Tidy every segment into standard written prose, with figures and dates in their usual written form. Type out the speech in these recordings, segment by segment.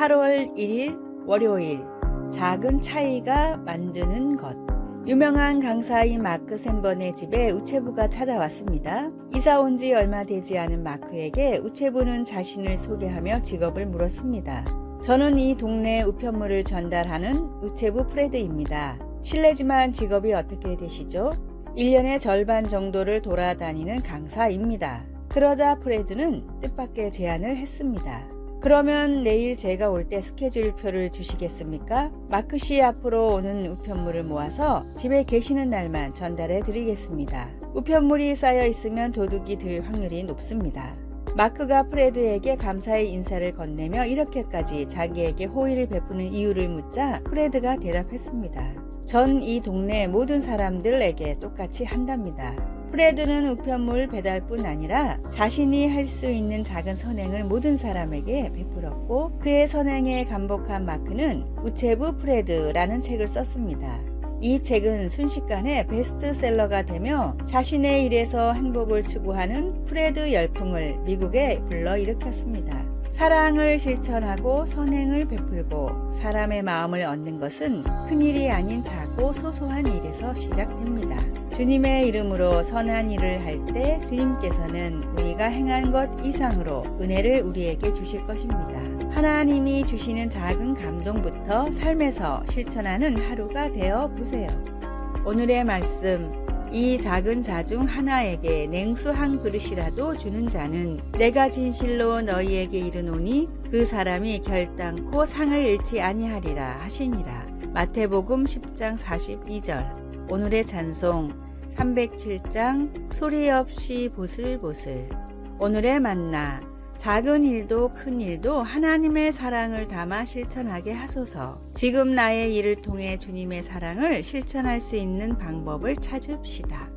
8월 1일 월요일 작은 차이가 만드는 것. 유명한 강사인 마크 샌번의 집에 우체부가 찾아왔습니다. 이사 온 지 얼마 되지 않은 마크에게 우체부는 자신을 소개하며 직업을 물었습니다. 저는 이 동네 우편물을 전달하는 우체부 프레드입니다. 실례지만 직업이 어떻게 되시죠? 1년의 절반 정도를 돌아다니는 강사입니다. 그러자 프레드는 뜻밖의 제안을 했습니다. 그러면 내일 제가 올 때 스케줄표를 주시겠습니까? 마크 씨 앞으로 오는 우편물을 모아서 집에 계시는 날만 전달해 드리겠습니다. 우편물이 쌓여 있으면 도둑이 들 확률이 높습니다. 마크가 프레드에게 감사의 인사를 건네며 이렇게까지 자기에게 호의를 베푸는 이유를 묻자 프레드가 대답했습니다. 전 이 동네 모든 사람들에게 똑같이 한답니다. 프레드는 우편물 배달뿐 아니라 자신이 할 수 있는 작은 선행을 모든 사람에게 베풀었고, 그의 선행에 감복한 마크는 우체부 프레드라는 책을 썼습니다. 이 책은 순식간에 베스트셀러가 되며 자신의 일에서 행복을 추구하는 프레드 열풍을 미국에 불러일으켰습니다. 사랑을 실천하고 선행을 베풀고 사람의 마음을 얻는 것은 큰일이 아닌 작고 소소한 일에서 시작됩니다. 주님의 이름으로 선한 일을 할 때 주님께서는 우리가 행한 것 이상으로 은혜를 우리에게 주실 것입니다. 하나님이 주시는 작은 감동부터 삶에서 실천하는 하루가 되어 보세요. 오늘의 말씀, 이 작은 자 중 하나에게 냉수 한 그릇이라도 주는 자는 내가 진실로 너희에게 이르노니 그 사람이 결단코 상을 잃지 아니하리라 하시니라. 마태복음 10장 42절. 오늘의 찬송 307장 소리 없이 보슬보슬. 오늘의 만나, 작은 일도 큰 일도 하나님의 사랑을 담아 실천하게 하소서. 지금 나의 일을 통해 주님의 사랑을 실천할 수 있는 방법을 찾읍시다.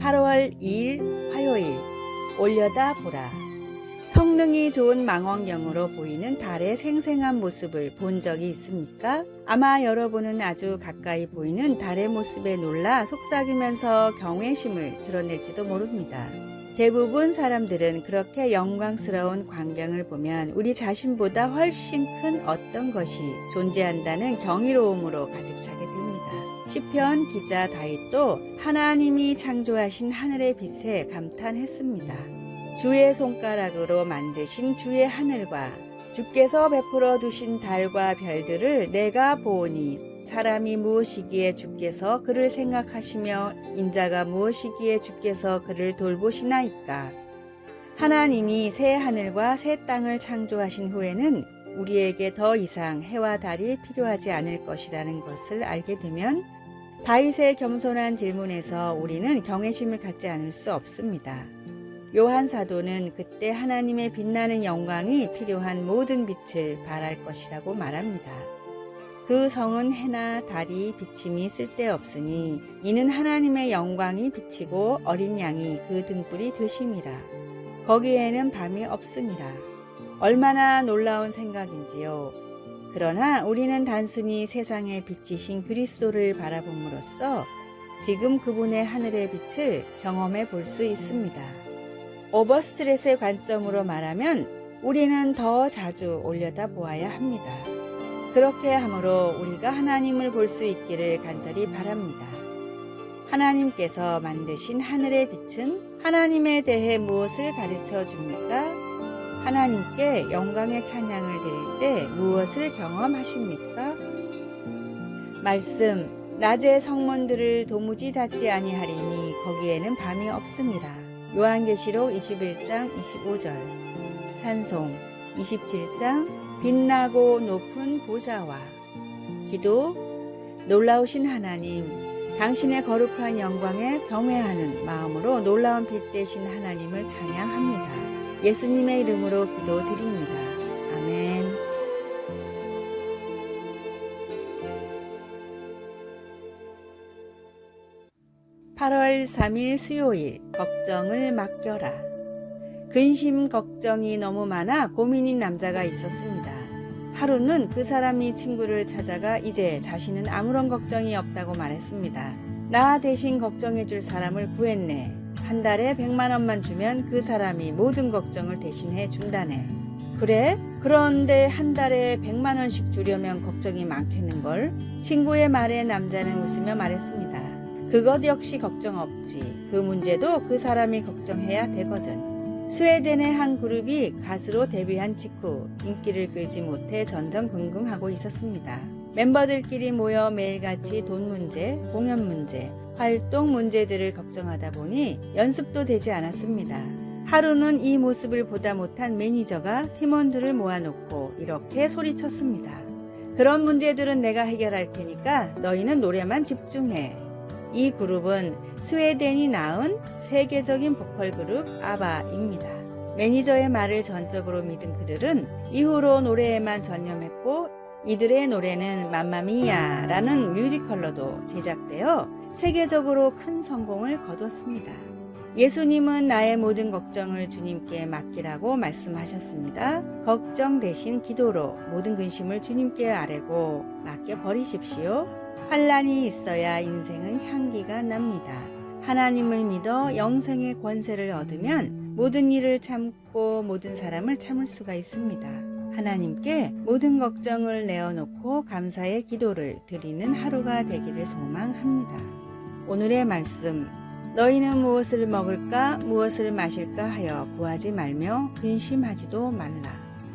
(8월 2일) 화요일 올려다보라. 성능이 좋은 망원경으로 보이는 달의 생생한 모습을 본 적이 있습니까? 아마 여러분은 아주 가까이 보이는 달의 모습에 놀라 속삭이면서 경외심을 드러낼지도 모릅니다. 대부분 사람들은 그렇게 영광스러운 광경을 보면 우리 자신보다 훨씬 큰 어떤 것이 존재한다는 경이로움으로 가득 차게 됩니다. 시편 기자 다윗도 하나님이 창조하신 하늘의 빛에 감탄했습니다. 주의 손가락으로 만드신 주의 하늘과 주께서 베풀어 두신 달과 별들을 내가 보오니 사람이 무엇이기에 주께서 그를 생각하시며 인자가 무엇이기에 주께서 그를 돌보시나이까. 하나님이 새 하늘과 새 땅을 창조하신 후에는 우리에게 더 이상 해와 달이 필요하지 않을 것이라는 것을 알게 되면 다윗의 겸손한 질문에서 우리는 경외심을 갖지 않을 수 없습니다. 요한 사도는 그때 하나님의 빛나는 영광이 필요한 모든 빛을 발할 것이라고 말합니다. 그 성은 해나 달이 비침이 쓸데없으니 이는 하나님의 영광이 비치고 어린 양이 그 등불이 되심이라. 거기에는 밤이 없음이라. 얼마나 놀라운 생각인지요. 그러나 우리는 단순히 세상에 비치신 그리스도를 바라봄으로써 지금 그분의 하늘의 빛을 경험해 볼 수 있습니다. 오버스트렛의 관점으로 말하면 우리는 더 자주 올려다보아야 합니다. 그렇게 함으로 우리가 하나님을 볼 수 있기를 간절히 바랍니다. 하나님께서 만드신 하늘의 빛은 하나님에 대해 무엇을 가르쳐 줍니까? 하나님께 영광의 찬양을 드릴 때 무엇을 경험하십니까? 말씀, 낮의 성문들을 도무지 닫지 아니하리니 거기에는 밤이 없음이라. 요한계시록 21장 25절. 찬송 27장 빛나고 높은 보좌와. 기도, 놀라우신 하나님, 당신의 거룩한 영광에 경외하는 마음으로 놀라운 빛 되신 하나님을 찬양합니다. 예수님의 이름으로 기도드립니다. 아멘. (8월 3일) 수요일 걱정을 맡겨라. 근심 걱정이 너무 많아 고민인 남자가 있었습니다. 하루는 그 사람이 친구를 찾아가 이제 자신은 아무런 걱정이 없다고 말했습니다. 나 대신 걱정해줄 사람을 구했네. 한 달에 100만 원만 주면 그 사람이 모든 걱정을 대신해 준다네. 그래? 그런데 한 달에 100만 원씩 주려면 걱정이 많겠는걸? 친구의 말에 남자는 웃으며 말했습니다. 그것 역시 걱정 없지. 그 문제도 그 사람이 걱정해야 되거든. 스웨덴의 한 그룹이 가수로 데뷔한 직후 인기를 끌지 못해 전전긍긍하고 있었습니다. 멤버들끼리 모여 매일같이 돈 문제, 공연 문제, 활동 문제들을 걱정하다 보니 연습도 되지 않았습니다. 하루는 이 모습을 보다 못한 매니저가 팀원들을 모아놓고 이렇게 소리쳤습니다. 그런 문제들은 내가 해결할 테니까 너희는 노래만 집중해. 이 그룹은 스웨덴이 낳은 세계적인 보컬 그룹 아바입니다. 매니저의 말을 전적으로 믿은 그들은 이후로 노래에만 전념했고 이들의 노래는 맘마미아라는 뮤지컬로도 제작되어 세계적으로 큰 성공을 거뒀습니다. 예수님은 나의 모든 걱정을 주님께 맡기라고 말씀하셨습니다. 걱정 대신 기도로 모든 근심을 주님께 아뢰고 맡겨버리십시오. 환란이 있어야 인생은 향기가 납니다. 하나님을 믿어 영생의 권세를 얻으면 모든 일을 참고 모든 사람을 참을 수가 있습니다. 하나님께 모든 걱정을 내어놓고 감사의 기도를 드리는 하루가 되기를 소망합니다. 오늘의 말씀, 너희는 무엇을 먹을까 무엇을 마실까 하여 구하지 말며 근심하지도 말라.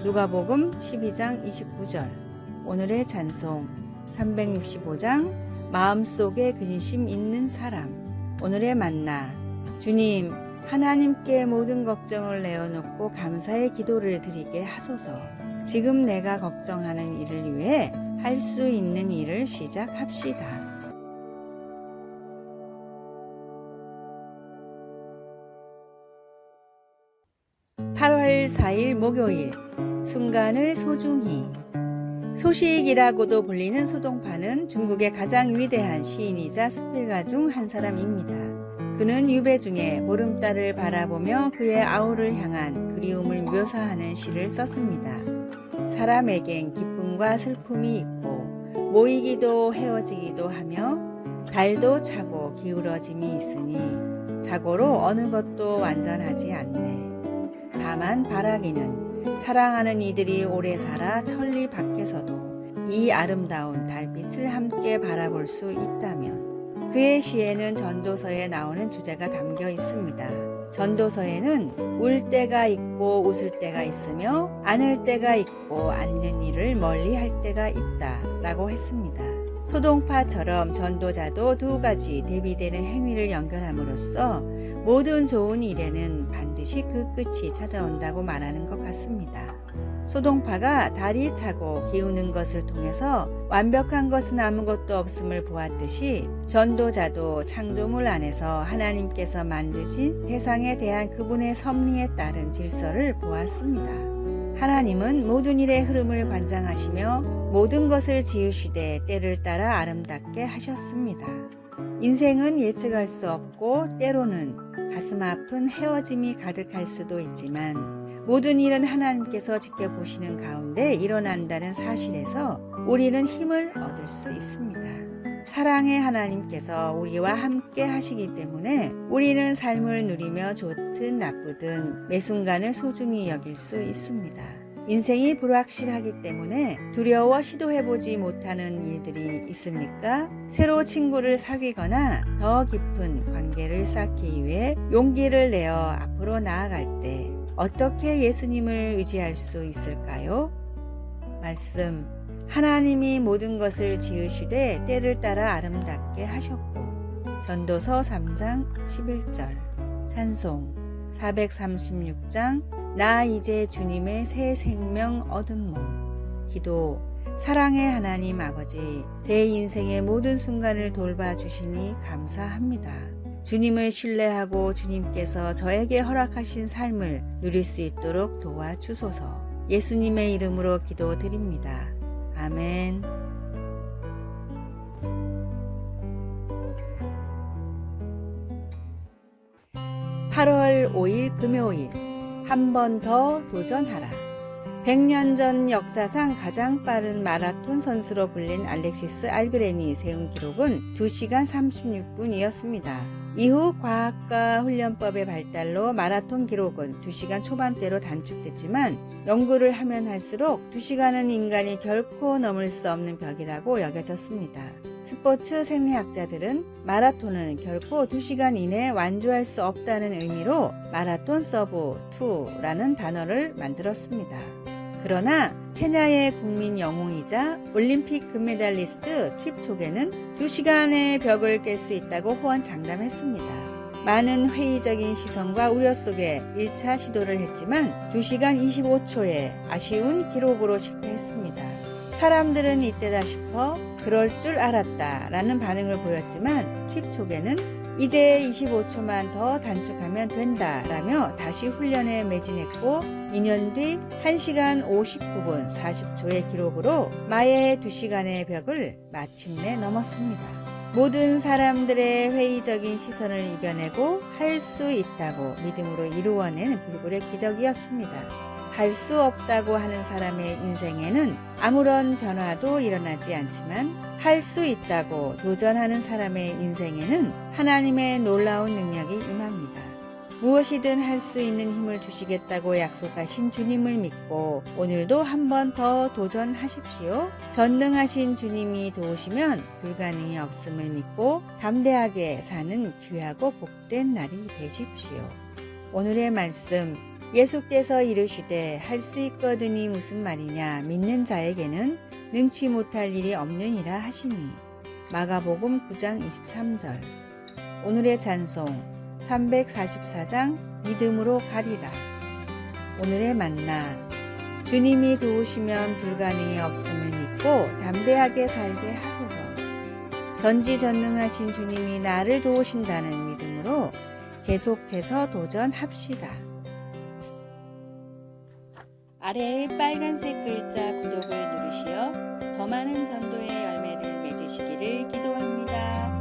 누가복음 12장 29절. 오늘의 찬송 365장 마음속에 근심 있는 사람. 오늘의 만나, 주님 하나님께 모든 걱정을 내어놓고 감사의 기도를 드리게 하소서. 지금 내가 걱정하는 일을 위해 할 수 있는 일을 시작합시다. (8월 4일) 목요일, 순간을 소중히. 소식이라고도 불리는 소동파는 중국의 가장 위대한 시인이자 수필가 중 한 사람입니다. 그는 유배 중에 보름달을 바라보며 그의 아우를 향한 그리움을 묘사하는 시를 썼습니다. 사람에겐 기쁨과 슬픔이 있고 모이기도 헤어지기도 하며 달도 차고 기울어짐이 있으니 자고로 어느 것도 완전하지 않네. 다만 바라기는 사랑하는 이들이 오래 살아 천리 밖에서도 이 아름다운 달빛을 함께 바라볼 수 있다면. 그의 시에는 전도서에 나오는 주제가 담겨 있습니다. 전도서에는 울 때가 있고 웃을 때가 있으며 안을 때가 있고 않는 일을 멀리 할 때가 있다 라고 했습니다. 소동파처럼 전도자도 두 가지 대비되는 행위를 연결함으로써 모든 좋은 일에는 반드시 그 끝이 찾아온다고 말하는 것 같습니다. 소동파가 달이 차고 기우는 것을 통해서 완벽한 것은 아무것도 없음을 보았듯이 전도자도 창조물 안에서 하나님께서 만드신 세상에 대한 그분의 섭리에 따른 질서를 보았습니다. 하나님은 모든 일의 흐름을 관장하시며 모든 것을 지으시되 때를 따라 아름답게 하셨습니다. 인생은 예측할 수 없고 때로는 가슴 아픈 헤어짐이 가득할 수도 있지만 모든 일은 하나님께서 지켜보시는 가운데 일어난다는 사실에서 우리는 힘을 얻을 수 있습니다. 사랑의 하나님께서 우리와 함께 하시기 때문에 우리는 삶을 누리며 좋든 나쁘든 매 순간을 소중히 여길 수 있습니다. 인생이 불확실하기 때문에 두려워 시도해보지 못하는 일들이 있습니까? 새로 친구를 사귀거나 더 깊은 관계를 쌓기 위해 용기를 내어 앞으로 나아갈 때 어떻게 예수님을 의지할 수 있을까요? 말씀, 하나님이 모든 것을 지으시되 때를 따라 아름답게 하셨고. 전도서 3장 11절. 찬송 436장 나 이제 주님의 새 생명 얻은 몸. 기도, 사랑의 하나님 아버지, 제 인생의 모든 순간을 돌봐주시니 감사합니다. 주님을 신뢰하고 주님께서 저에게 허락하신 삶을 누릴 수 있도록 도와주소서. 예수님의 이름으로 기도드립니다. 아멘. 8월 5일 금요일, 한 번 더 도전하라. 100년 전 역사상 가장 빠른 마라톤 선수로 불린 알렉시스 알그렌이 세운 기록은 2시간 36분이었습니다. 이후 과학과 훈련법의 발달로 마라톤 기록은 2시간 초반대로 단축됐지만 연구를 하면 할수록 2시간은 인간이 결코 넘을 수 없는 벽이라고 여겨졌습니다. 스포츠 생리학자들은 마라톤은 결코 2시간 이내 완주할 수 없다는 의미로 마라톤 서브 2라는 단어를 만들었습니다. 그러나 케냐의 국민 영웅이자 올림픽 금메달리스트 킵초게는 2시간의 벽을 깰 수 있다고 호언장담했습니다. 많은 회의적인 시선과 우려 속에 1차 시도를 했지만 2시간 25초의 아쉬운 기록으로 실패했습니다. 사람들은 이때다 싶어 그럴 줄 알았다 라는 반응을 보였지만 킵초게는 이제 25초만 더 단축하면 된다 라며 다시 훈련에 매진했고 2년 뒤 1시간 59분 40초의 기록으로 마의 2시간의 벽을 마침내 넘었습니다. 모든 사람들의 회의적인 시선을 이겨내고 할 수 있다고 믿음으로 이루어낸 불굴의 기적이었습니다. 할 수 없다고 하는 사람의 인생에는 아무런 변화도 일어나지 않지만 할 수 있다고 도전하는 사람의 인생에는 하나님의 놀라운 능력이 임합니다. 무엇이든 할 수 있는 힘을 주시겠다고 약속하신 주님을 믿고 오늘도 한 번 더 도전하십시오. 전능하신 주님이 도우시면 불가능이 없음을 믿고 담대하게 사는 귀하고 복된 날이 되십시오. 오늘의 말씀 예수께서 이르시되 할 수 있거든이 무슨 말이냐 믿는 자에게는 능치 못할 일이 없느니라 하시니 마가복음 9장 23절. 오늘의 찬송 344장 믿음으로 가리라. 오늘의 만나 주님이 도우시면 불가능이 없음을 믿고 담대하게 살게 하소서. 전지전능하신 주님이 나를 도우신다는 믿음으로 계속해서 도전합시다. 아래의 빨간색 글자 구독을 누르시어 더 많은 전도의 열매를 맺으시기를 기도합니다.